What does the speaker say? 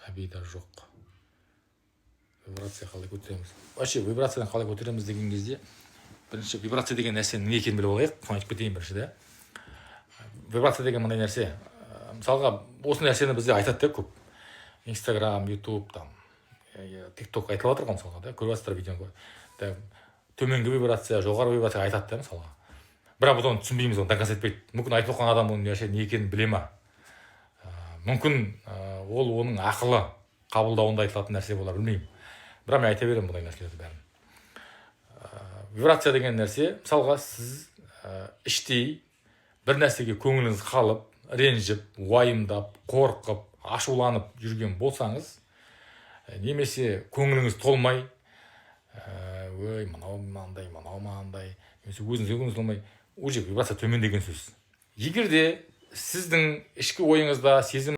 Обида жоқ. Вибрация қалай көтереміз? Вообще вибрацияны қалай көтереміз деген кезде, бірінші вибрация деген нәрсенің не екенін біліп алайық. Айтып кетейін бірінші да. Вибрация деген мындай нәрсе. Мысалға, осы нәрсені бізде айтады да көп. Инстаграм, Ютуб, там, ТикТок айтылып жатыр ғой мысалға да. Көріп жатсыздар видеоны. Төменгі вибрация, жоғары вибрация айтады да мысалға. Бірақ біз оны түсінбейміз, оны доказ етпейді. Мүмкін айтып отқан адам оның не екенін біле ма? Мүмкін ол оның ақылы қабылдауында айтылатын нәрсе болар, білмеймін. Бірақ мен айта беремін бұндай нәрселерді бәрін. Вибрация деген нәрсе, мысалға сіз іштей бір нәрсеге көңіліңіз қалып, ренжіп, уайымдап, қорқып, ашуланып жүрген болсаңыз, немесе көңіліңіз толмай, ой, мынау мынандай, немесе өзіңізге көңіліңіз толмай, уже вибрация төмен деген сөз. Егер де сіздің ішкі ойыңызда сезім